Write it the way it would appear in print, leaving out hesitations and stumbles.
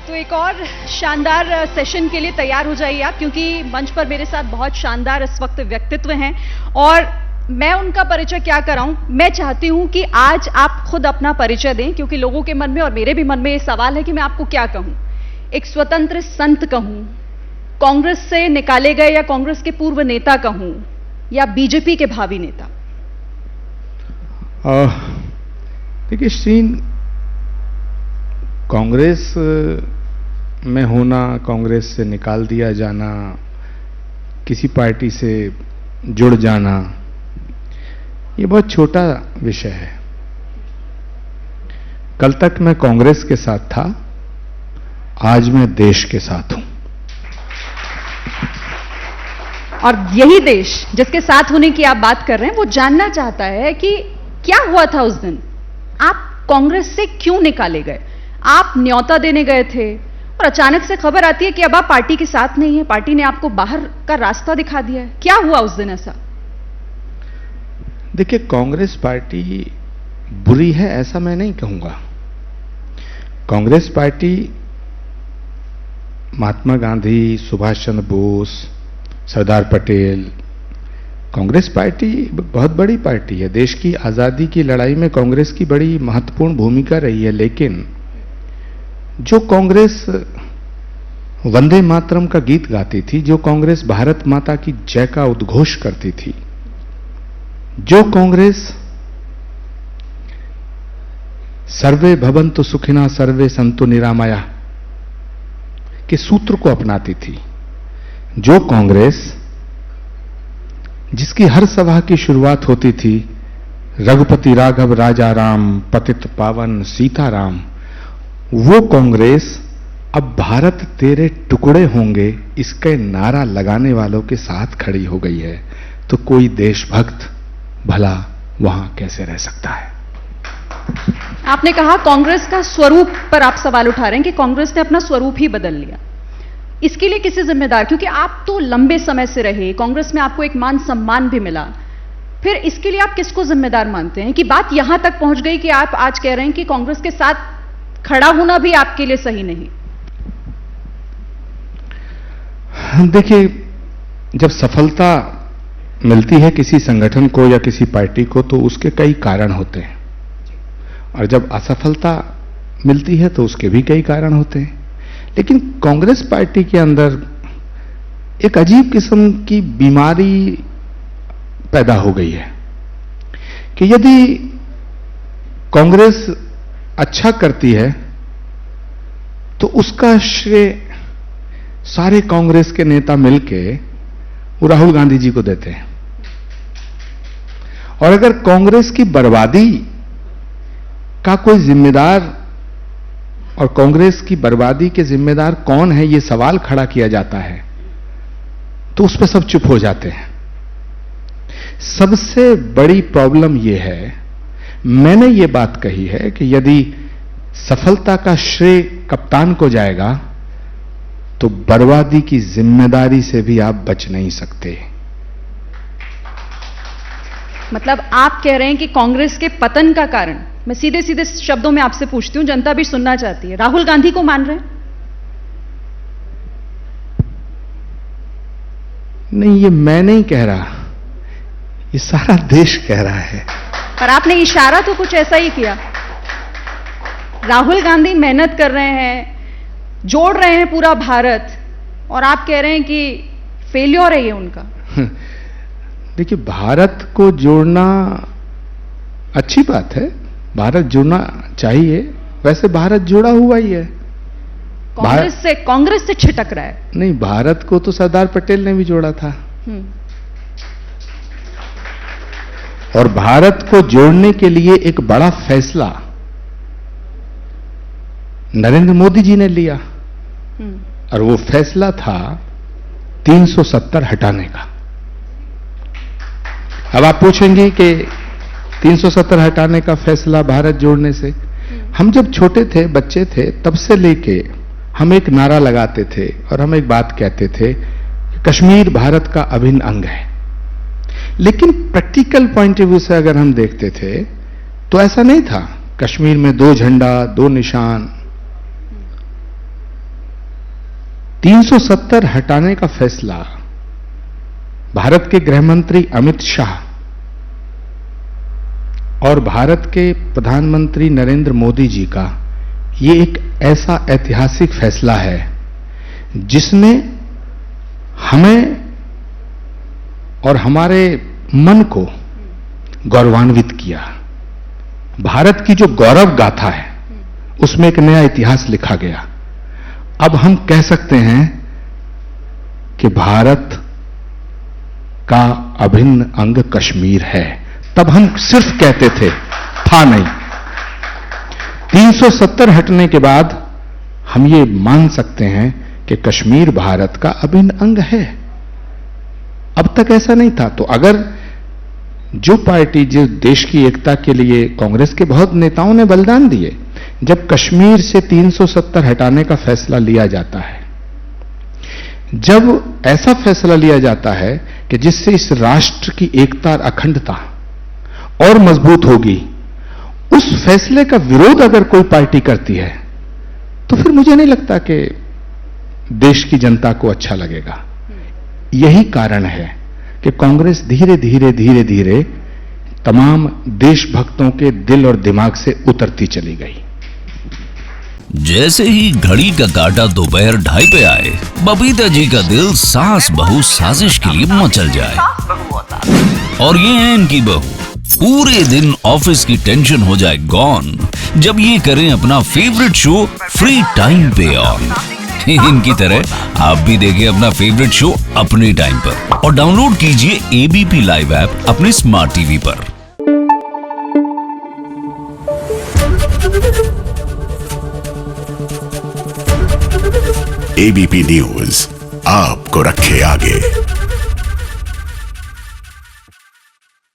तो एक और शानदार सेशन के लिए तैयार हो जाइए आप, क्योंकि मंच पर मेरे साथ बहुत शानदार इस वक्त व्यक्तित्व हैं और मैं उनका परिचय क्या कराऊं। मैं चाहती हूं कि आज आप खुद अपना परिचय दें, क्योंकि लोगों के मन में और मेरे भी मन में ये सवाल है कि मैं आपको क्या कहूं। एक स्वतंत्र संत कहूं, कांग्रेस से निकाले गए या कांग्रेस के पूर्व नेता कहूं, या बीजेपी के भावी नेता? देखिए श्रीन, कांग्रेस में होना, कांग्रेस से निकाल दिया जाना, किसी पार्टी से जुड़ जाना, ये बहुत छोटा विषय है। कल तक मैं कांग्रेस के साथ था, आज मैं देश के साथ हूं। और यही देश जिसके साथ होने की आप बात कर रहे हैं, वो जानना चाहता है कि क्या हुआ था उस दिन। आप कांग्रेस से क्यों निकाले गए? आप न्योता देने गए थे और अचानक से खबर आती है कि अब आप पार्टी के साथ नहीं है, पार्टी ने आपको बाहर का रास्ता दिखा दिया है। क्या हुआ उस दिन ऐसा? देखिए, कांग्रेस पार्टी बुरी है ऐसा मैं नहीं कहूंगा। कांग्रेस पार्टी महात्मा गांधी, सुभाष चंद्र बोस, सरदार पटेल, कांग्रेस पार्टी बहुत बड़ी पार्टी है। देश की आजादी की लड़ाई में कांग्रेस की बड़ी महत्वपूर्ण भूमिका रही है। लेकिन जो कांग्रेस वंदे मातरम का गीत गाती थी, जो कांग्रेस भारत माता की जय का उद्घोष करती थी, जो कांग्रेस सर्वे भवन्तु सुखिनः सर्वे सन्तु निरामया के सूत्र को अपनाती थी, जो कांग्रेस जिसकी हर सभा की शुरुआत होती थी रघुपति राघव राजा राम, पतित पावन सीताराम, वो कांग्रेस अब भारत तेरे टुकड़े होंगे इसके नारा लगाने वालों के साथ खड़ी हो गई है। तो कोई देशभक्त भला वहां कैसे रह सकता है? आपने कहा कांग्रेस का स्वरूप पर आप सवाल उठा रहे हैं कि कांग्रेस ने अपना स्वरूप ही बदल लिया। इसके लिए किसी जिम्मेदार? क्योंकि आप तो लंबे समय से रहे कांग्रेस में, आपको एक मान सम्मान भी मिला, फिर इसके लिए आप किसको जिम्मेदार मानते हैं कि बात यहां तक पहुंच गई कि आप आज कह रहे हैं कि कांग्रेस के साथ खड़ा होना भी आपके लिए सही नहीं? देखिए, जब सफलता मिलती है किसी संगठन को या किसी पार्टी को तो उसके कई कारण होते हैं, और जब असफलता मिलती है तो उसके भी कई कारण होते हैं। लेकिन कांग्रेस पार्टी के अंदर एक अजीब किस्म की बीमारी पैदा हो गई है कि यदि कांग्रेस अच्छा करती है तो उसका श्रेय सारे कांग्रेस के नेता मिलके वो राहुल गांधी जी को देते हैं, और अगर कांग्रेस की बर्बादी का कोई जिम्मेदार और कांग्रेस की बर्बादी के जिम्मेदार कौन है ये सवाल खड़ा किया जाता है तो उस पर सब चुप हो जाते हैं। सबसे बड़ी प्रॉब्लम यह है, मैंने ये बात कही है कि यदि सफलता का श्रेय कप्तान को जाएगा तो बर्बादी की जिम्मेदारी से भी आप बच नहीं सकते। मतलब आप कह रहे हैं कि कांग्रेस के पतन का कारण, मैं सीधे सीधे शब्दों में आपसे पूछती हूं, जनता भी सुनना चाहती है, राहुल गांधी को मान रहे हैं? नहीं, ये मैं नहीं कह रहा, ये सारा देश कह रहा है। पर आपने इशारा तो कुछ ऐसा ही किया। राहुल गांधी मेहनत कर रहे हैं, जोड़ रहे हैं पूरा भारत, और आप कह रहे हैं कि फेल्योर है ये उनका। देखिए, भारत को जोड़ना अच्छी बात है, भारत जुड़ना चाहिए, वैसे भारत जुड़ा हुआ ही है। कांग्रेस से छिटक रहा है। नहीं, भारत को तो सरदार पटेल ने भी जोड़ा था, और भारत को जोड़ने के लिए एक बड़ा फैसला नरेंद्र मोदी जी ने लिया, और वो फैसला था 370 हटाने का। अब आप पूछेंगे कि 370 हटाने का फैसला भारत जोड़ने से, हम जब छोटे थे, बच्चे थे, तब से लेके हम एक नारा लगाते थे और हम एक बात कहते थे कि कश्मीर भारत का अभिन्न अंग है। लेकिन प्रैक्टिकल पॉइंट ऑफ व्यू से अगर हम देखते थे तो ऐसा नहीं था। कश्मीर में 2 झंडा, 2 निशान, 370 हटाने का फैसला भारत के गृह मंत्री अमित शाह और भारत के प्रधानमंत्री नरेंद्र मोदी जी का ये एक ऐसा ऐतिहासिक फैसला है जिसने हमें और हमारे मन को गौरवान्वित किया। भारत की जो गौरव गाथा है उसमें एक नया इतिहास लिखा गया। अब हम कह सकते हैं कि भारत का अभिन्न अंग कश्मीर है। तब हम सिर्फ कहते थे, था नहीं। 370 हटने के बाद हम ये मान सकते हैं कि कश्मीर भारत का अभिन्न अंग है। अब तक ऐसा नहीं था। तो अगर जो पार्टी जिस देश की एकता के लिए कांग्रेस के बहुत नेताओं ने बलिदान दिए, जब कश्मीर से 370 हटाने का फैसला लिया जाता है, जब ऐसा फैसला लिया जाता है कि जिससे इस राष्ट्र की एकता और अखंडता और मजबूत होगी, उस फैसले का विरोध अगर कोई पार्टी करती है तो फिर मुझे नहीं लगता कि देश की जनता को अच्छा लगेगा। यही कारण है कि कांग्रेस धीरे धीरे धीरे धीरे तमाम देशभक्तों के दिल और दिमाग से उतरती चली गई। जैसे ही घड़ी का काटा दोपहर 2:30 पे आए, बबीता जी का दिल सास बहू साजिश के लिए मचल जाए। और ये है इनकी बहू, पूरे दिन ऑफिस की टेंशन हो जाए गॉन जब ये करें अपना फेवरेट शो फ्री टाइम पे ऑन। इनकी तरह आप भी देखिए अपना फेवरेट शो अपने टाइम पर और डाउनलोड कीजिए एबीपी लाइव ऐप अपने स्मार्ट टीवी पर। एबीपी न्यूज आपको रखे आगे।